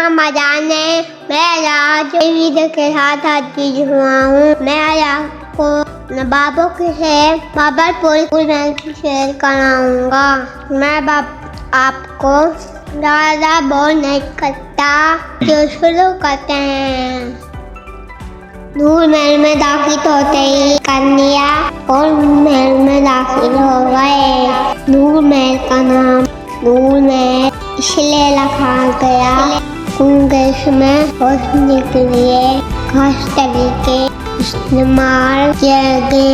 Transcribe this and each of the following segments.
मजाने मैं आज वीडियो के साथ हाजिर हुआ हूँ। मैं आज आपको नवाबों के से बाबरपुर में शेयर कराऊंगा। मैं आपको ज़्यादा बोल नहीं करता, जो शुरू करते हैं। नूर महल में दाखिल होते ही कन्या और महल में दाखिल हो गए। नूर महल का नाम नूर महल इसलिए रखा गया क्योंकि इसमें रोशनी के लिए खास तरीके इस्तेमाल किए गए।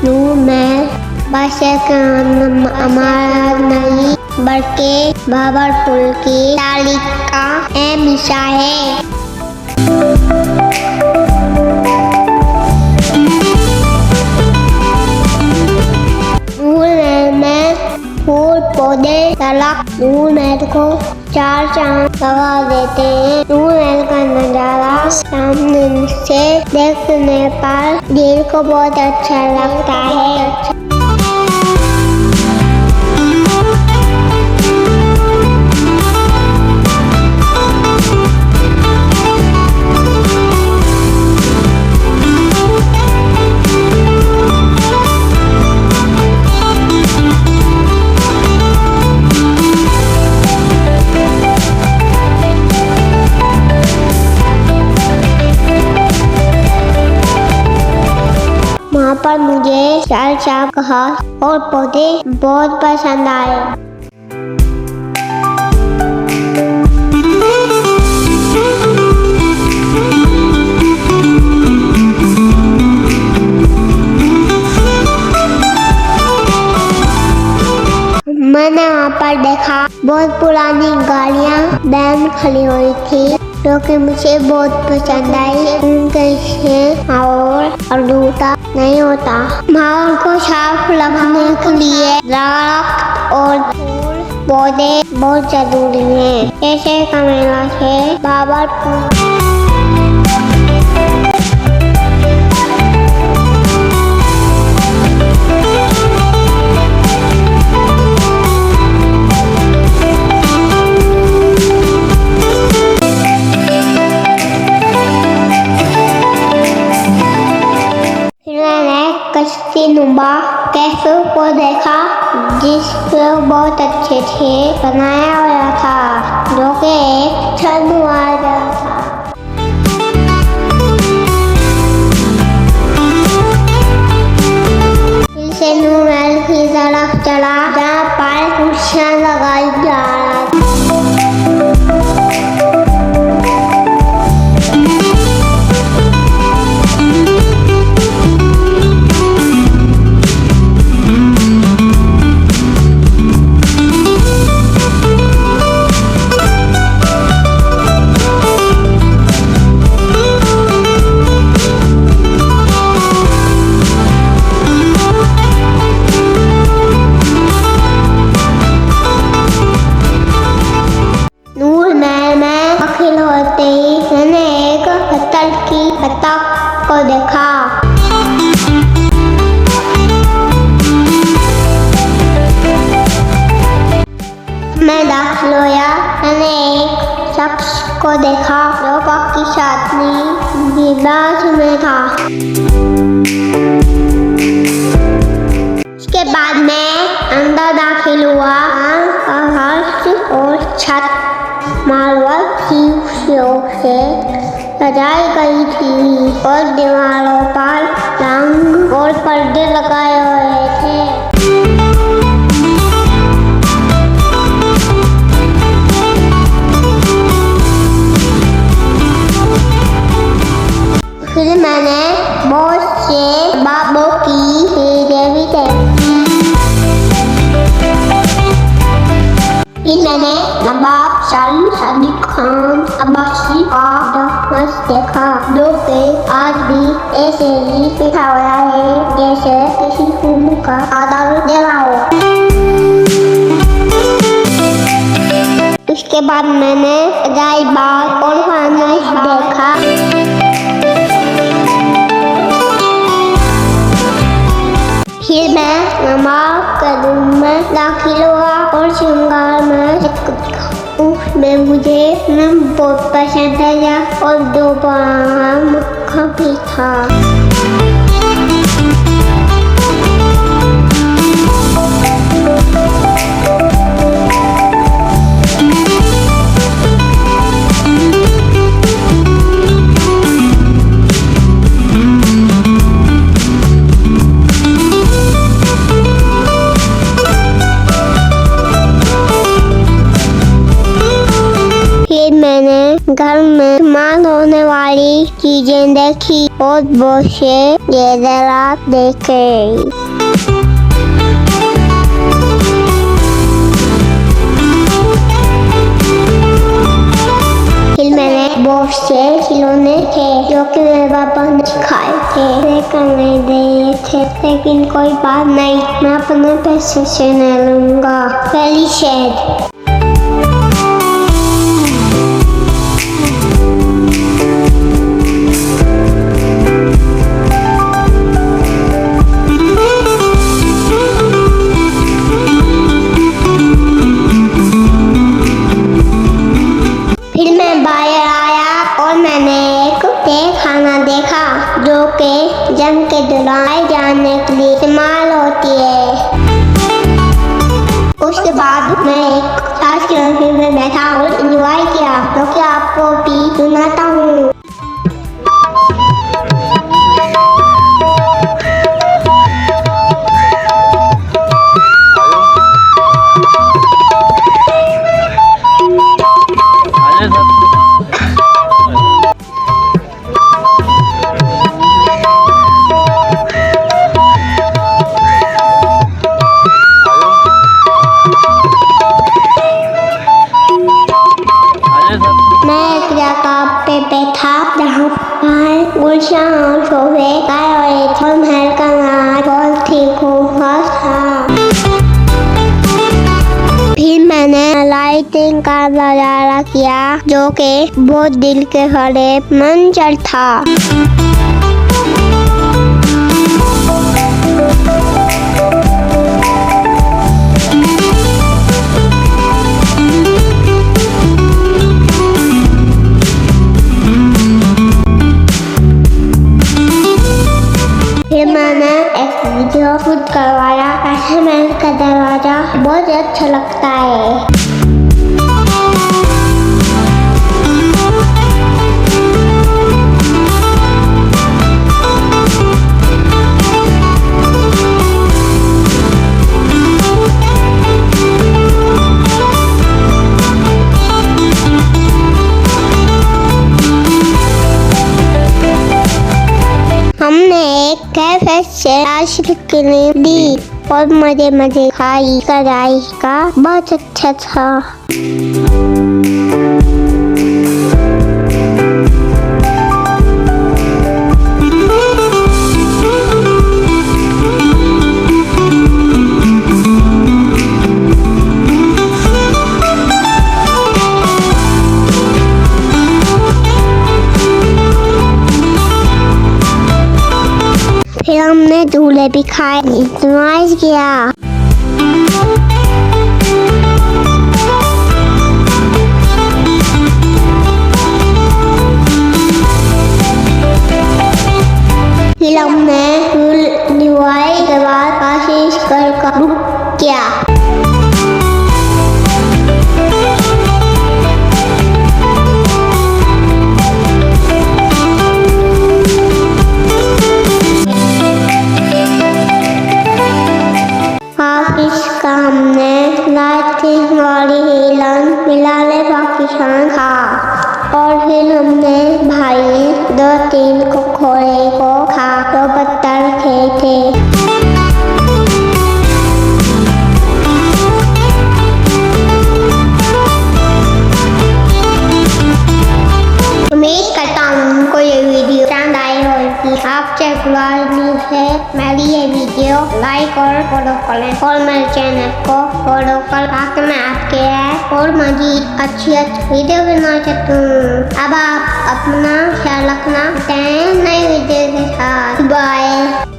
नूर महल बस एक इमारत नहीं बल्कि बाबरपुर की तारीख का अहम हिस्सा है। नूर महल में फूल पौधे सड़क नूर महल को चार चांद लगा देते हैं। नूर महल का नजारा सामने से देखने पर दिल को बहुत अच्छा लगता है। वहाँ पर मुझे चार घास और पौधे बहुत पसंद आए। मैंने वहाँ पर देखा बहुत पुरानी गाड़ियाँ बैन खड़ी हुई थी, जो कि मुझे बहुत पसंद आई क्योंकि इससे और आलूदा नहीं होता। माहौल को साफ रखने के लिए दरख्त और फूल पौधे बहुत जरूरी हैं। ऐसे कैमरा से बाबरपुर कश्तीनुमा कैफे को देखा, जिसको बहुत अच्छे से बनाया हुआ था, जो कि एक छत वाला था। इसे नूर महल की तरफ चला, जहाँ पर कुर्सियाँ लगाई जा रहा था। होते ही मैंने एक पत्थर की बतख को देखा। मैं दाखिल हुआ, मैंने एक शख्स को देखा जो पक्की साथी लिबास में था। उसके बाद मैं अंदर दाखिल हुआ। फर्श और छत मार्बल की से सजाई गई थी और दीवारों पर रंग और पर्दे लगाए हुए थे। फिर मैंने बहुत से बाबों की देवी देखी। फिर मैंने नवाब सलीम खान अब्बासी का दफ्तर देखा, जो कि आज भी ऐसे ही बिठा हुआ है जैसे किसी फिल्म का आदर दे रहा हो। उसके बाद मैंने अजाइबात और फानस देखा। फिर मैं नवाब के रूम में दाखिल हुआ और श्रृंगार में उसमें मुझे बहुत पसंद आया और 2 बार मक्खा भी था। मैंने घर में इस्तेमाल होने वाली चीजें देखी और बहुत से जेवरात देखे। फिर मैंने बहुत से खिलौने थे जो कि मेरे पापा ने खाए थे, लेकर नहीं दिए थे, लेकिन कोई बात नहीं, मैं अपने पैसे से ले लूंगा। पहली शेड खाना देखा जो कि जंग के दौरान जाने के लिए इस्तेमाल होती है। उसके बाद मैं एक सास की रस्सी में बैठा और एंजॉय किया, जो कि आपको भी सुनाता हूँ। बैठा जहाँ पर गुलशन और शोभे गाए हुए थे और महल का नाच बहुत ही खूबसूरत था। फिर मैंने लाइटिंग का नजारा किया जो कि बहुत दिल के करीब मंजर था। मैंने एक वीडियो शूट करवाया, ऐसे महल का दरवाजा बहुत अच्छा लगता है। हमने एक कैफे से आइसक्रीम ली और मजे खाई। सजाई का बहुत अच्छा था। फिर हमने झूले भी खाए, इस्तेमाल किया। फिर हमने दिवाली के बाद आशीष कर रुक किया। इसका हमने लाइटिंग वाली हिलन मिलाले पाकिस्तान था और फिर हमने भाई 2-3 को खोए को खा तो पत्थर थे। उम्मीद करता हूँ को ये वीडियो पसंद आई होगी। आपसे गुजारिश है मेरी ये वीडियो लाइक और फॉलो करें और मेरे चैनल को फॉलो कर ताकि मैं आपके और मजीद अच्छी वीडियो बना सकूँ। अब आप अपना ख्याल रखना, नई वीडियो के साथ बाय।